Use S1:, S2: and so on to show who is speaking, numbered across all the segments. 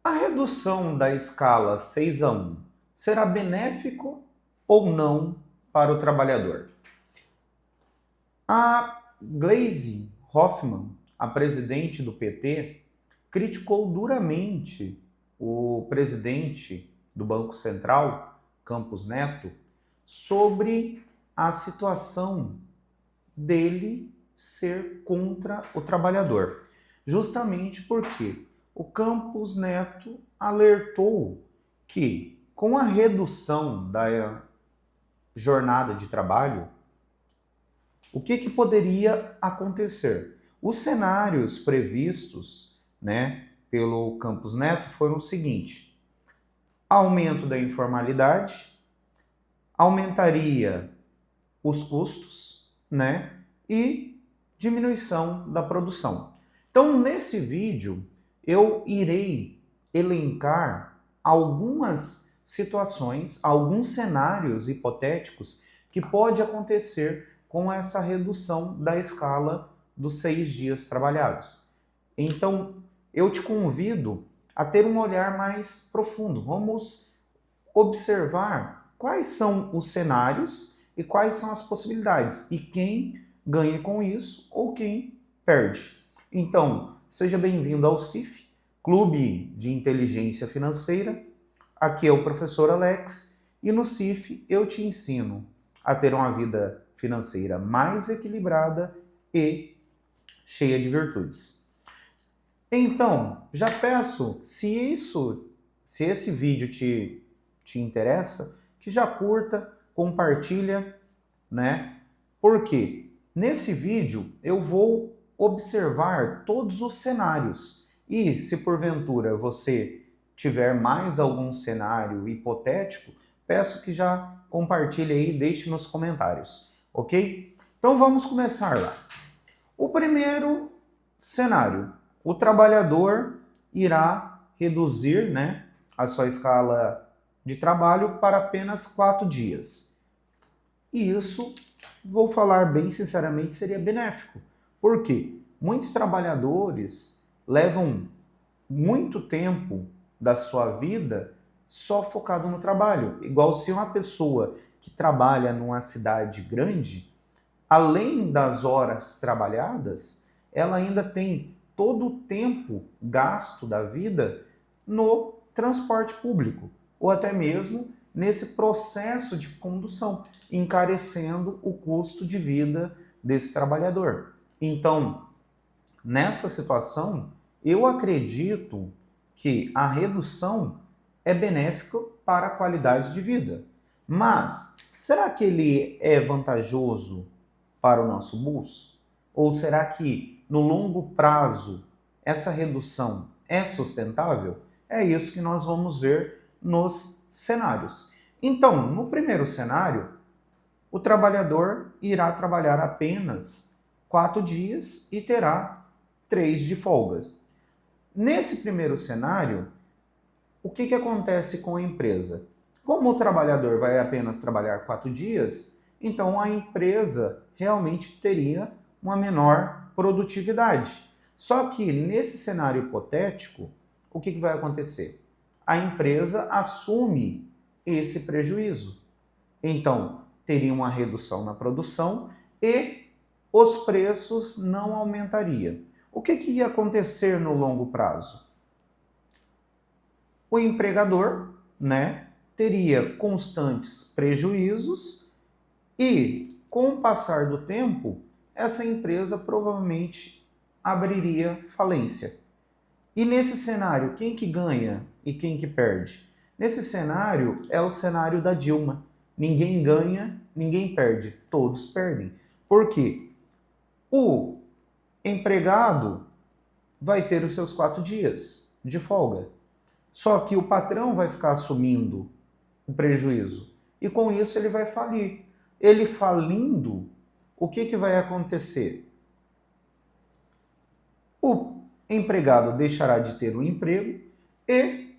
S1: A redução da escala 6:1 será benéfico ou não para o trabalhador? A Gleisi Hoffmann, a presidente do PT, criticou duramente o presidente do Banco Central, Campos Neto, sobre a situação dele ser contra o trabalhador. Justamente porque o Campos Neto alertou que, com a redução da jornada de trabalho, o que poderia acontecer? Os cenários previstos, pelo Campos Neto foram o seguinte: aumento da informalidade, aumentaria os custos, e diminuição da produção. Então, nesse vídeo, eu irei elencar algumas situações, alguns cenários hipotéticos que pode acontecer com essa redução da escala dos 6 dias trabalhados. Então, eu te convido a ter um olhar mais profundo. Vamos observar quais são os cenários e quais são as possibilidades e quem ganha com isso ou quem perde. Então, seja bem-vindo ao CIF, Clube de Inteligência Financeira. Aqui é o professor Alex e no CIF eu te ensino a ter uma vida financeira mais equilibrada e cheia de virtudes. Então, já peço, se esse vídeo te interessa, que já curta, compartilha, Porque nesse vídeo eu vou observar todos os cenários e se porventura você tiver mais algum cenário hipotético, peço que já compartilhe aí e deixe nos comentários, ok? Então vamos começar lá. O primeiro cenário, o trabalhador irá reduzir a sua escala de trabalho para apenas 4 dias. E isso, vou falar bem sinceramente, seria benéfico. Por quê? Muitos trabalhadores levam muito tempo da sua vida só focado no trabalho. Igual se uma pessoa que trabalha numa cidade grande, além das horas trabalhadas, ela ainda tem todo o tempo gasto da vida no transporte público, ou até mesmo nesse processo de condução, encarecendo o custo de vida desse trabalhador. Então, nessa situação, eu acredito que a redução é benéfica para a qualidade de vida. Mas, será que ele é vantajoso para o nosso bolso? Ou será que, no longo prazo, essa redução é sustentável? É isso que nós vamos ver nos cenários. Então, no primeiro cenário, o trabalhador irá trabalhar apenas 4 dias e terá 3 de folga. Nesse primeiro cenário, o que acontece com a empresa? Como o trabalhador vai apenas trabalhar 4 dias, então a empresa realmente teria uma menor produtividade. Só que nesse cenário hipotético, o que vai acontecer? A empresa assume esse prejuízo. Então, teria uma redução na produção e os preços não aumentariam. O que ia acontecer no longo prazo? O empregador, teria constantes prejuízos e, com o passar do tempo, essa empresa provavelmente abriria falência. E nesse cenário, quem que ganha e quem que perde? Nesse cenário é o cenário da Dilma. Ninguém ganha, ninguém perde, todos perdem. Por quê? O empregado vai ter os seus 4 dias de folga. Só que o patrão vai ficar assumindo o prejuízo. E com isso ele vai falir. Ele falindo, o que vai acontecer? O empregado deixará de ter um emprego e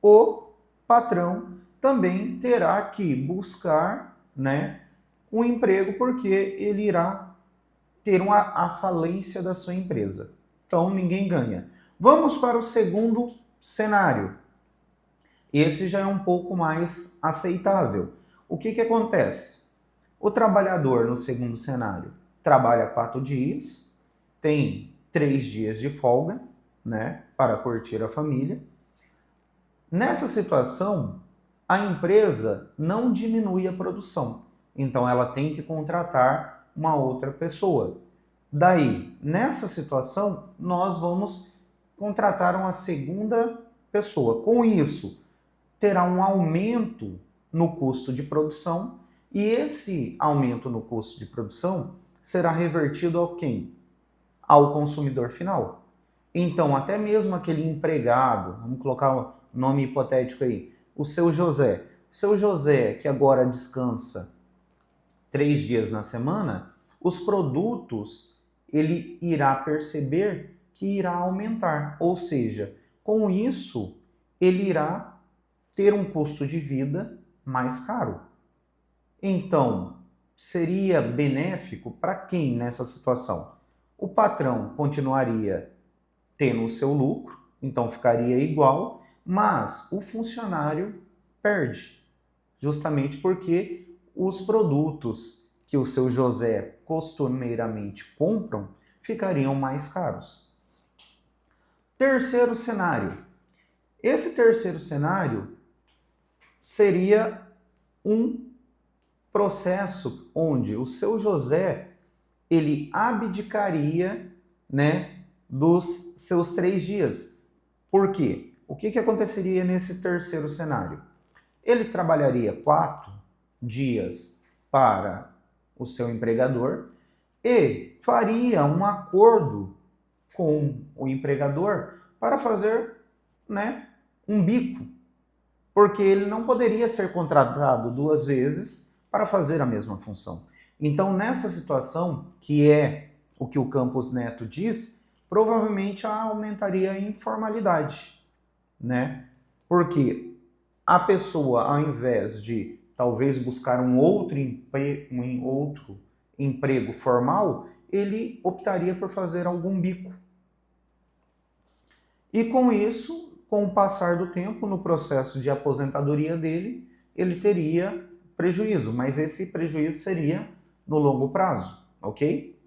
S1: o patrão também terá que buscar um emprego porque ele irá ter a falência da sua empresa. Então ninguém ganha. Vamos para o segundo cenário. Esse já é um pouco mais aceitável. O que acontece? O trabalhador no segundo cenário trabalha 4 dias, tem 3 dias de folga, né, para curtir a família. Nessa situação, a empresa não diminui a produção, então ela tem que contratar uma outra pessoa. Daí, nessa situação, nós vamos contratar uma segunda pessoa. Com isso, terá um aumento no custo de produção e esse aumento no custo de produção será revertido ao quem? Ao consumidor final. Então, até mesmo aquele empregado, vamos colocar um nome hipotético aí, o seu José. Seu José, que agora descansa 3 dias na semana, os produtos ele irá perceber que irá aumentar. Ou seja, com isso, ele irá ter um custo de vida mais caro. Então, seria benéfico para quem nessa situação? O patrão continuaria tendo o seu lucro, então ficaria igual, mas o funcionário perde, justamente porque os produtos que o seu José costumeiramente compram ficariam mais caros. Terceiro cenário. Esse terceiro cenário seria um processo onde o seu José ele abdicaria, né, dos seus 3 dias. Por quê? O que aconteceria nesse terceiro cenário? Ele trabalharia 4 dias para o seu empregador e faria um acordo com o empregador para fazer, né, um bico, porque ele não poderia ser contratado 2 vezes para fazer a mesma função. Então, nessa situação, que é o que o Campos Neto diz, provavelmente aumentaria a informalidade, né? Porque a pessoa, ao invés de talvez buscar um outro emprego formal, ele optaria por fazer algum bico. E com isso, com o passar do tempo, no processo de aposentadoria dele, ele teria prejuízo, mas esse prejuízo seria no longo prazo, ok?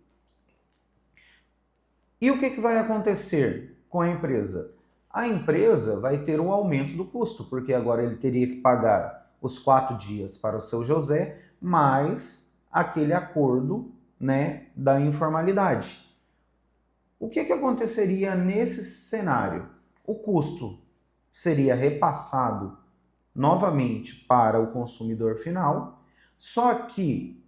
S1: E o que vai acontecer com a empresa? A empresa vai ter um aumento do custo, porque agora ele teria que pagar os 4 dias para o seu José, mais aquele acordo, né, da informalidade. O que aconteceria nesse cenário? O custo seria repassado novamente para o consumidor final, só que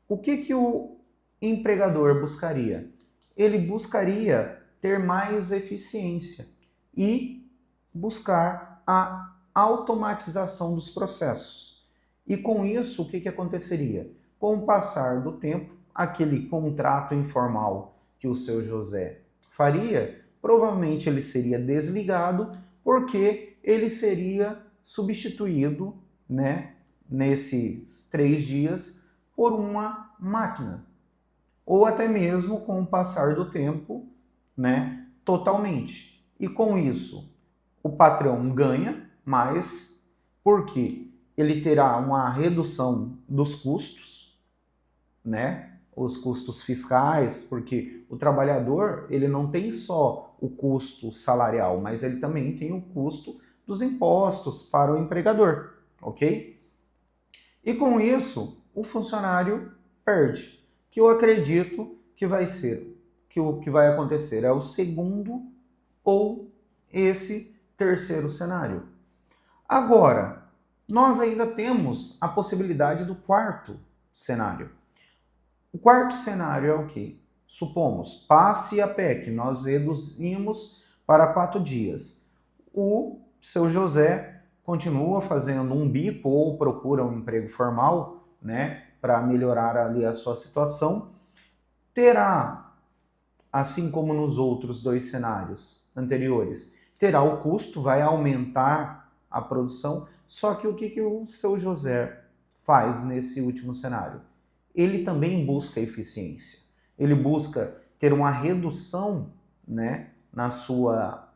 S1: o que o empregador buscaria? Ele buscaria ter mais eficiência e buscar a automatização dos processos. E com isso, o que aconteceria? Com o passar do tempo, aquele contrato informal que o seu José faria, provavelmente ele seria desligado, porque ele seria substituído, né, nesses 3 dias por uma máquina. Ou até mesmo com o passar do tempo, né, totalmente. E com isso, o patrão ganha mais, porque ele terá uma redução dos custos, né, os custos fiscais, porque o trabalhador ele não tem só o custo salarial, mas ele também tem o custo dos impostos para o empregador, ok? E com isso, o funcionário perde, que eu acredito que vai ser, que o que vai acontecer é o segundo ou esse terceiro cenário. Agora, nós ainda temos a possibilidade do quarto cenário. O quarto cenário é o quê? Supomos, passe a PEC, nós reduzimos para 4 dias. O seu José continua fazendo um bico ou procura um emprego formal, né, para melhorar ali a sua situação. Terá, assim como nos outros 2 cenários anteriores, terá o custo, vai aumentar a produção, só que o que o seu José faz nesse último cenário? Ele também busca eficiência. Ele busca ter uma redução, né, na sua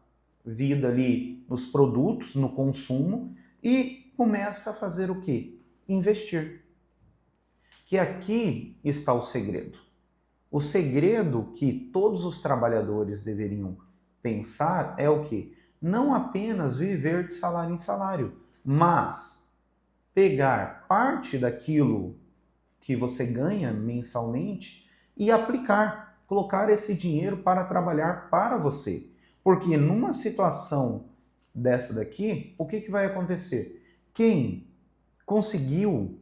S1: vida ali nos produtos, no consumo, e começa a fazer o quê? Investir. Que aqui está o segredo. O segredo que todos os trabalhadores deveriam pensar é o quê? Não apenas viver de salário em salário, mas pegar parte daquilo que você ganha mensalmente e aplicar, colocar esse dinheiro para trabalhar para você. Porque numa situação dessa daqui, o que vai acontecer? Quem conseguiu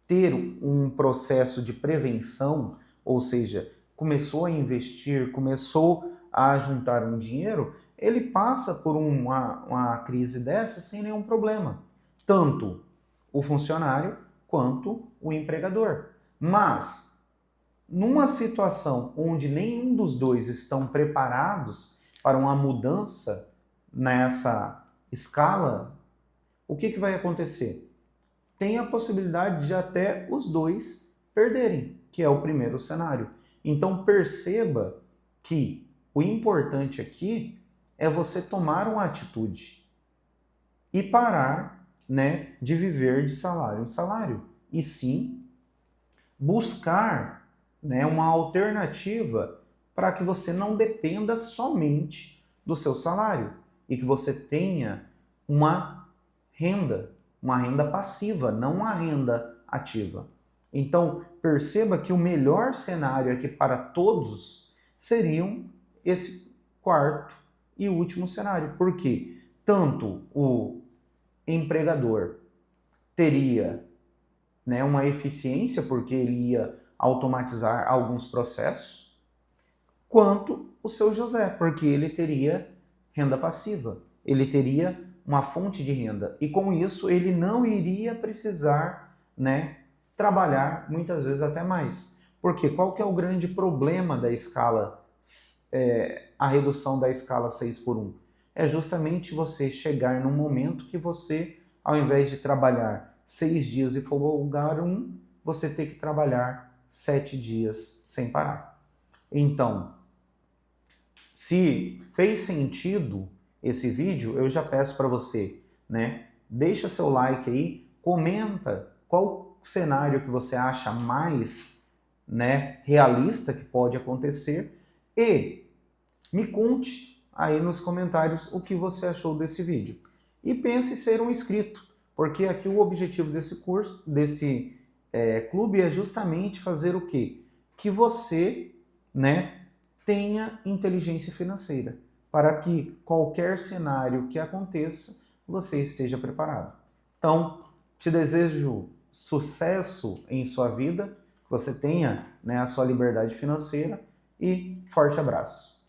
S1: ter um processo de prevenção, ou seja, começou a investir, começou a juntar um dinheiro, ele passa por uma crise dessa sem nenhum problema. Tanto o funcionário quanto o empregador. Mas, numa situação onde nenhum dos dois estão preparados para uma mudança nessa escala, o que vai acontecer? Tem a possibilidade de até os dois perderem, que é o primeiro cenário. Então perceba que o importante aqui é você tomar uma atitude e parar, né, de viver de salário em salário, e sim buscar, né, uma alternativa para que você não dependa somente do seu salário e que você tenha uma renda passiva, não uma renda ativa. Então, perceba que o melhor cenário aqui para todos seriam esse quarto e último cenário, porque tanto o empregador teria, né, uma eficiência, porque ele ia automatizar alguns processos, quanto o seu José, porque ele teria renda passiva, ele teria uma fonte de renda, e com isso ele não iria precisar, né, trabalhar muitas vezes até mais. Porque qual que é o grande problema da escala, a redução da escala 6x1? É justamente você chegar num momento que você, ao invés de trabalhar 6 dias e folgar um, você tem que trabalhar 7 dias sem parar. Então, se fez sentido esse vídeo, eu já peço para você, né, deixa seu like aí, comenta qual cenário que você acha mais, né, realista que pode acontecer e me conte aí nos comentários o que você achou desse vídeo. E pense em ser um inscrito, porque aqui o objetivo desse curso, desse clube é justamente fazer o quê? Que você, né, tenha inteligência financeira, para que qualquer cenário que aconteça, você esteja preparado. Então, te desejo sucesso em sua vida, que você tenha, né, a sua liberdade financeira e forte abraço.